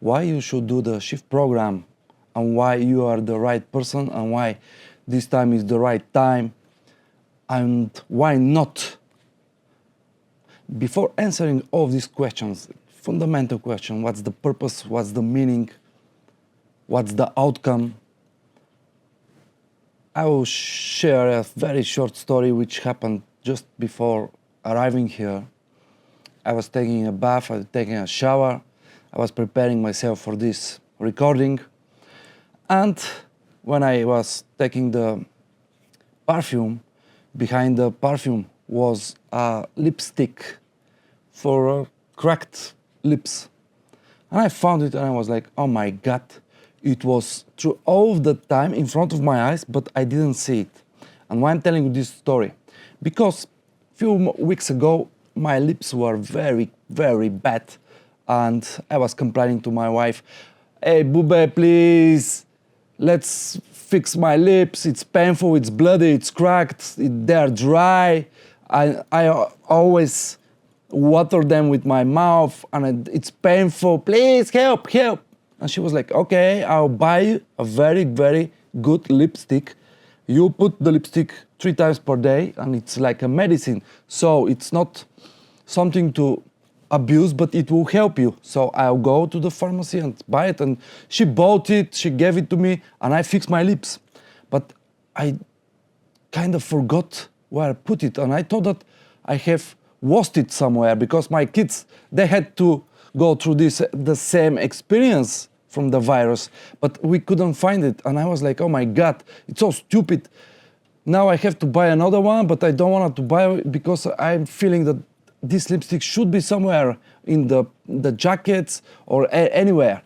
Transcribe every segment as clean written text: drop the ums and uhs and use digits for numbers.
why you should do the shift program and why you are the right person and why this time is the right time and why not. Before answering all of these questions, fundamental question, what's the purpose, what's the meaning, what's the outcome, I will share a very short story which happened just before arriving here. I was taking a bath, I was taking a shower, I was preparing myself for this recording, and when I was taking the perfume, behind the perfume was a lipstick for cracked lips. And I found it and I was like, oh my God, it was through all of the time in front of my eyes, but I didn't see it. And why I'm telling you this story? Because a few weeks ago, my lips were very, very bad. And I was complaining to my wife, hey, Bube, please, let's fix my lips. It's painful, it's bloody, it's cracked, they're dry. I always water them with my mouth and it's painful. Please help, help. And she was like, okay, I'll buy you a very, very good lipstick. You put the lipstick 3 times per day and it's like a medicine. So it's not something to abuse, but it will help you. So I'll go to the pharmacy and buy it. And she bought it, she gave it to me, and I fixed my lips. But I kind of forgot where I put it. And I thought that I have lost it somewhere because my kids, they had to go through the same experience from the virus, but we couldn't find it. And I was like, oh my God, it's so stupid. Now I have to buy another one, but I don't want to buy it because I'm feeling that this lipstick should be somewhere in the jackets or anywhere.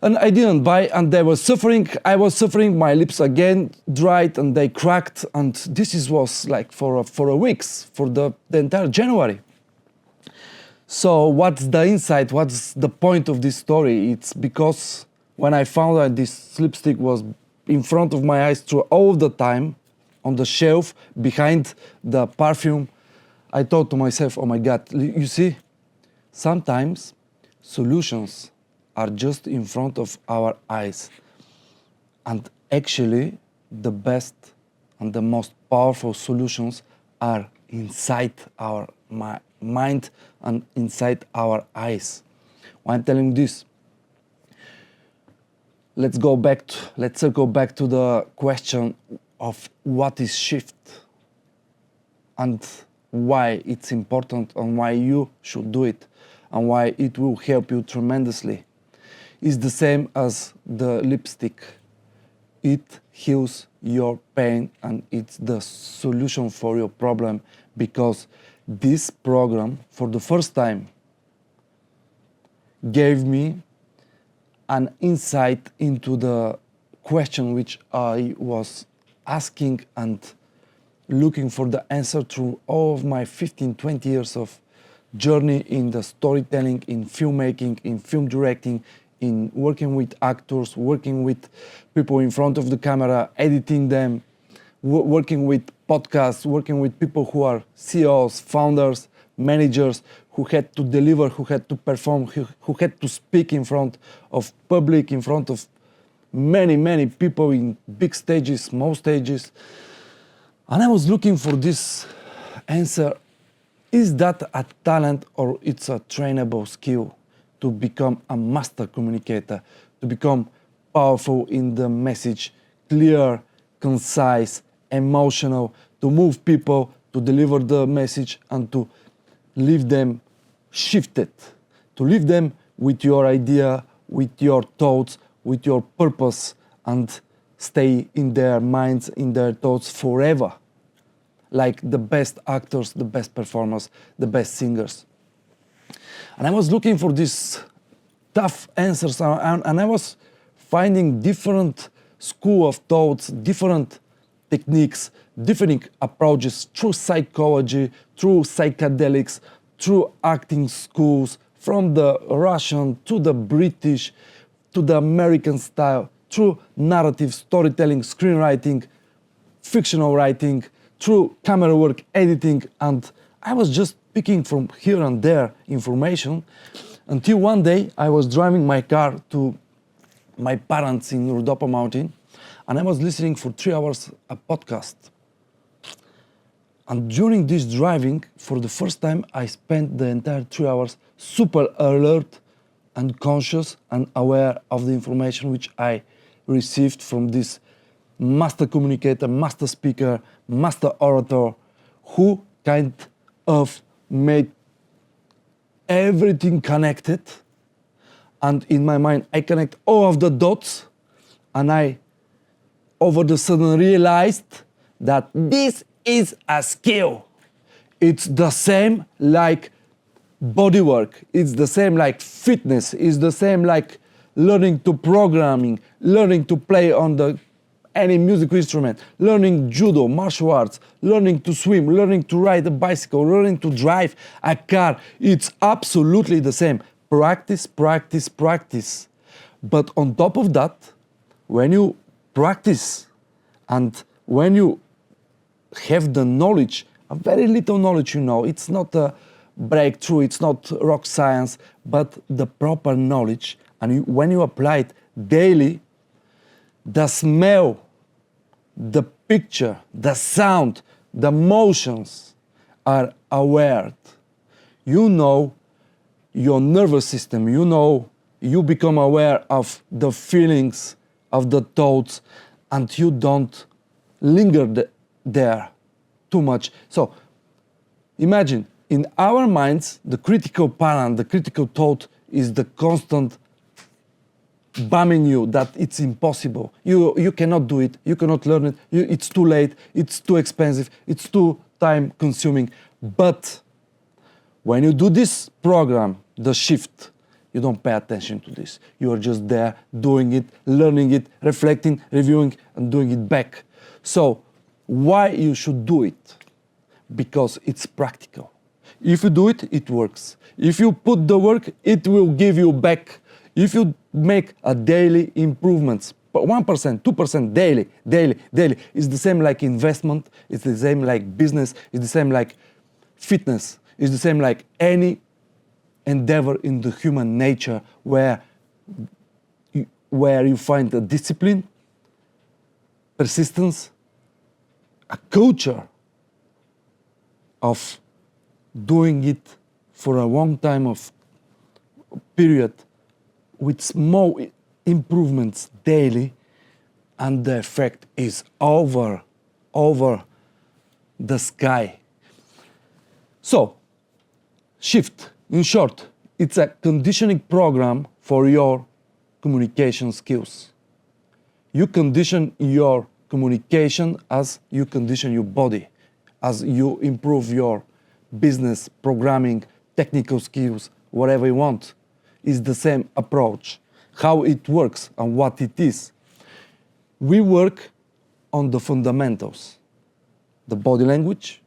And I didn't buy, and they were suffering. I was suffering. My lips again dried and they cracked. And this was like for a weeks, for the entire January. So what's the insight? What's the point of this story? It's because when I found that this lipstick was in front of my eyes through all the time, on the shelf behind the perfume, I thought to myself, oh my God, you see, sometimes solutions are just in front of our eyes. And actually, the best and the most powerful solutions are inside our mind and inside our eyes. Why I'm telling this? Let's circle back to the question of what is shift and why it's important and why you should do it and why it will help you tremendously. It's the same as the lipstick. It heals your pain and it's the solution for your problem, because this program, for the first time, gave me an insight into the question which I was asking and looking for the answer through all of my 15-20 years of journey in the storytelling, in filmmaking, in film directing, in working with actors, working with people in front of the camera, editing them, working with podcasts, working with people who are CEOs, founders, managers, who had to deliver, who had to perform, who had to speak in front of public, in front of many, many people in big stages, small stages. And I was looking for this answer. Is that a talent or it's a trainable skill to become a master communicator, to become powerful in the message, clear, concise, emotional, to move people, to deliver the message and to leave them shifted, to leave them with your idea, with your thoughts, with your purpose, and stay in their minds, in their thoughts forever, like the best actors, the best performers, the best singers. And I was looking for these tough answers, and I was finding different school of thoughts, different techniques, different approaches through psychology, through psychedelics, through acting schools, from the Russian to the British to the American style, through narrative storytelling, screenwriting, fictional writing, through camera work, editing, and I was just picking from here and there information, Until one day I was driving my car to my parents in Rhodope Mountain, and I was listening for 3 hours a podcast. And during this driving, for the first time, I spent the entire 3 hours super alert and conscious and aware of the information which I received from this master communicator, master speaker, master orator, who kind of made everything connected. And in my mind, I connect all of the dots, and I over the sudden realized that this is a skill. It's the same like body work, it's the same like fitness, it's the same like learning to programming, learning to play on any music instrument, learning judo, martial arts, learning to swim, learning to ride a bicycle, learning to drive a car. It's absolutely the same. Practice, practice, practice. But on top of that, when you practice and when you have the knowledge, a very little knowledge, it's not a breakthrough, it's not rock science, but the proper knowledge, and when you apply it daily, the smell, the picture, the sound, the motions are aware. You know your nervous system, you become aware of the feelings, of the thoughts, and you don't linger there too much. So imagine, in our minds, the critical parent, the critical thought is the constant bumming you that it's impossible. You cannot do it, you cannot learn it, it's too late, it's too expensive, it's too time consuming. But when you do this program, the shift, you don't pay attention to this. You are just there doing it, learning it, reflecting, reviewing, and doing it back. So why you should do it? Because it's practical. If you do it, it works. If you put the work, it will give you back. If you make a daily improvements, 1%, 2% daily, it's the same like investment, it's the same like business, it's the same like fitness, it's the same like any endeavor in the human nature where you find a discipline, persistence, a culture of doing it for a long time of period with small improvements daily, and the effect is over the sky. So, shift, in short, it's a conditioning program for your communication skills. You condition your communication as you condition your body, as you improve your business, programming, technical skills, whatever you want. Is the same approach. How it works and what it is. We work on the fundamentals. The body language,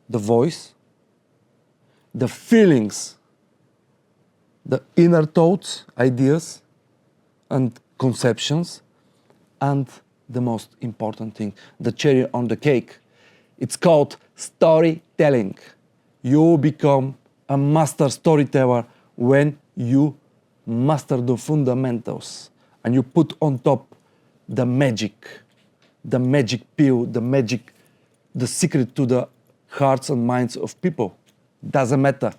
the voice, the feelings, the inner thoughts, ideas, and conceptions, and the most important thing, the cherry on the cake. It's called storytelling. You become a master storyteller when you master the fundamentals and you put on top the magic pill, the secret to the hearts and minds of people. Doesn't matter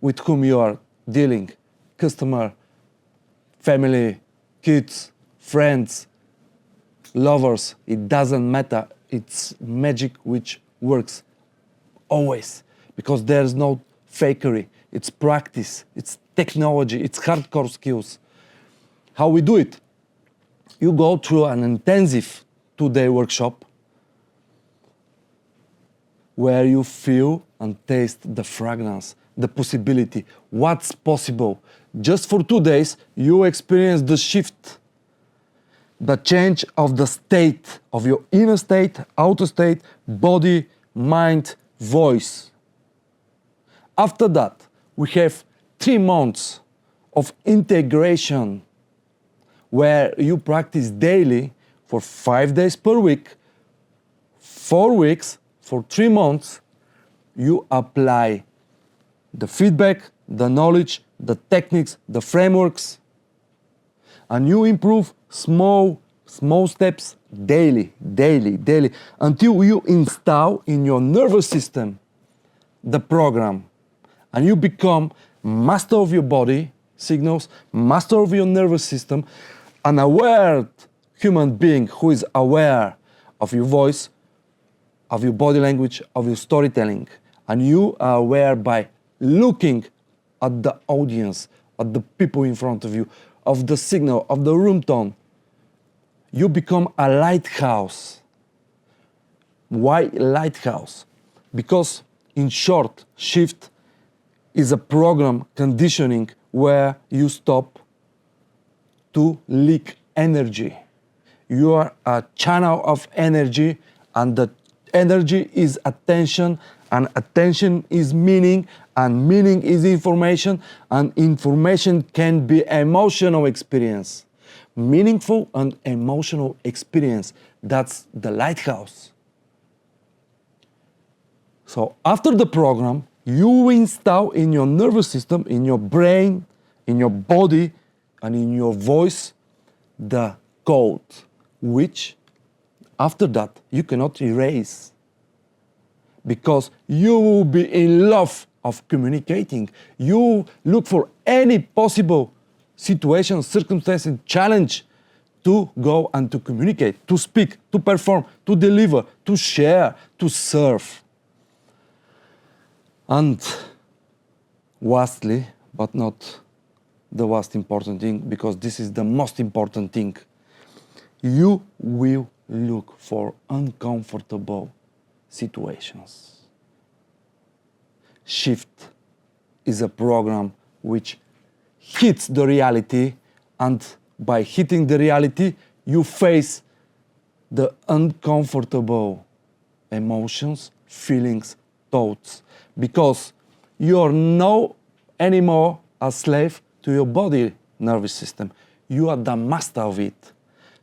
with whom you are dealing, customer, family, kids, friends, lovers, it doesn't matter. It's magic which works always, because there's no fakery. It's practice, it's technology, it's hardcore skills. How we do it? You go through an intensive 2-day workshop where you feel and taste the fragrance, the possibility, what's possible. Just for 2 days, you experience the shift, the change of the state, of your inner state, outer state, body, mind, voice. After that, we have 3 months of integration where you practice daily for 5 days per week, 4 weeks, for 3 months. You apply the feedback, the knowledge, the techniques, the frameworks, and you improve small steps daily, until you install in your nervous system the program, and you become master of your body signals, master of your nervous system, an aware human being who is aware of your voice, of your body language, of your storytelling. And you are aware by looking at the audience, at the people in front of you, of the signal, of the room tone. You become a lighthouse. Why lighthouse? Because in short, shift is a program conditioning where you stop to leak energy. You are a channel of energy, and the energy is attention, and attention is meaning, and meaning is information, and information can be emotional experience. Meaningful and emotional experience, that's the lighthouse. So after the program, you install in your nervous system, in your brain, in your body, and in your voice, the code, which after that you cannot erase, because you will be in love of communicating. You look for any possible situation, circumstance, and challenge to go and to communicate, to speak, to perform, to deliver, to share, to serve. And lastly, but not the most important thing, because this is the most important thing, you will look for uncomfortable situations. Shift is a program which hits the reality, and by hitting the reality, you face the uncomfortable emotions, feelings, thoughts, because you are no anymore a slave to your body nervous system. You are the master of it.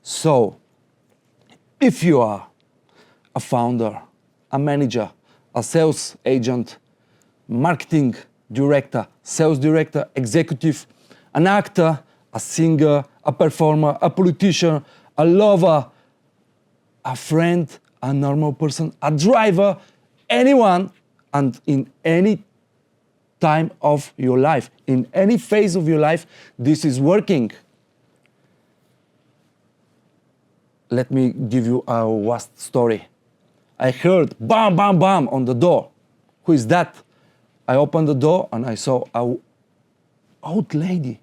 So, if you are a founder, a manager, a sales agent, marketing director, sales director, executive, an actor, a singer, a performer, a politician, a lover, a friend, a normal person, a driver, anyone, and in any time of your life, in any phase of your life, this is working. Let me give you a last story. I heard bam, bam, bam on the door. Who is that? I opened the door and I saw an old lady.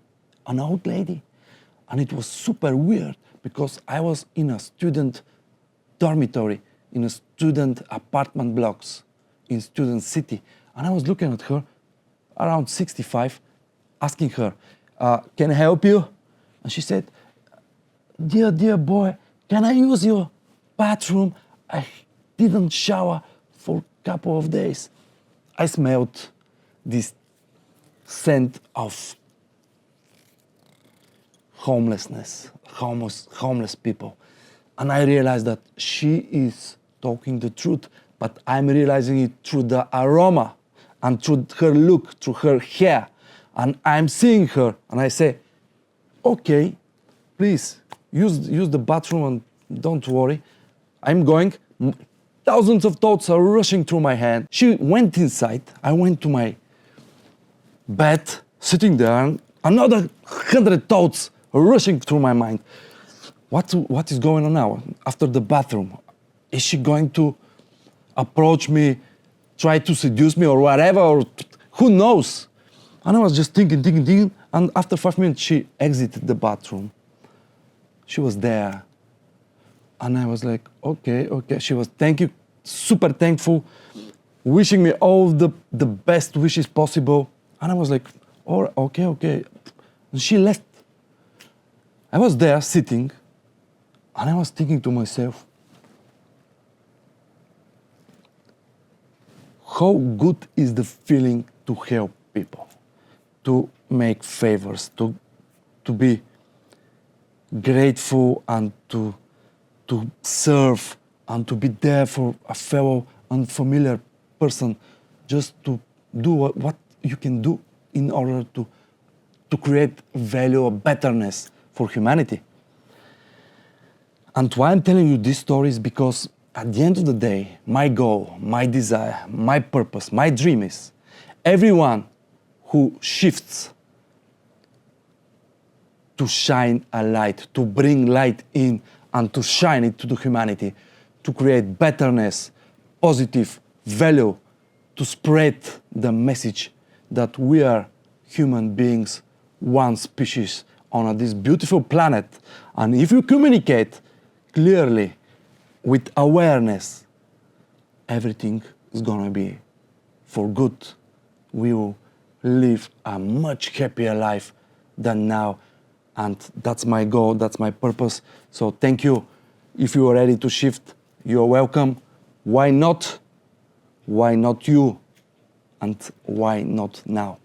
And it was super weird, because I was in a student dormitory, in a student apartment blocks, in student city. And I was looking at her, around 65, asking her, can I help you? And she said, dear boy, can I use your bathroom? I didn't shower for a couple of days. I smelled this scent of homelessness, homeless people. And I realized that she is talking the truth, but I'm realizing it through the aroma and through her look, through her hair. And I'm seeing her and I say, okay, please use the bathroom and don't worry. I'm going. Thousands of thoughts are rushing through my head. She went inside. I went to my bed, sitting there, and another 100 thoughts are rushing through my mind. What is going on now after the bathroom? Is she going to approach me, try to seduce me or whatever, or who knows? And I was just thinking, and after 5 minutes she exited the bathroom. She was there. And I was like, okay. She was super thankful, wishing me all the best wishes possible. And I was like, oh, okay. And she left. I was there sitting, and I was thinking to myself, how good is the feeling to help people, to make favors, to be grateful, and to serve, and to be there for a fellow unfamiliar person, just to do what you can do in order to to create value or betterness for humanity. And why I'm telling you these stories, because at the end of the day, my goal, my desire, my purpose, my dream is everyone who shifts to shine a light, to bring light in and to shine it to the humanity, to create betterness, positive value, to spread the message that we are human beings, one species on this beautiful planet. And if you communicate clearly with awareness, everything is gonna be for good. We will live a much happier life than now. And that's my goal, that's my purpose. So thank you. If you are ready to shift, you're welcome. Why not? Why not you? And why not now?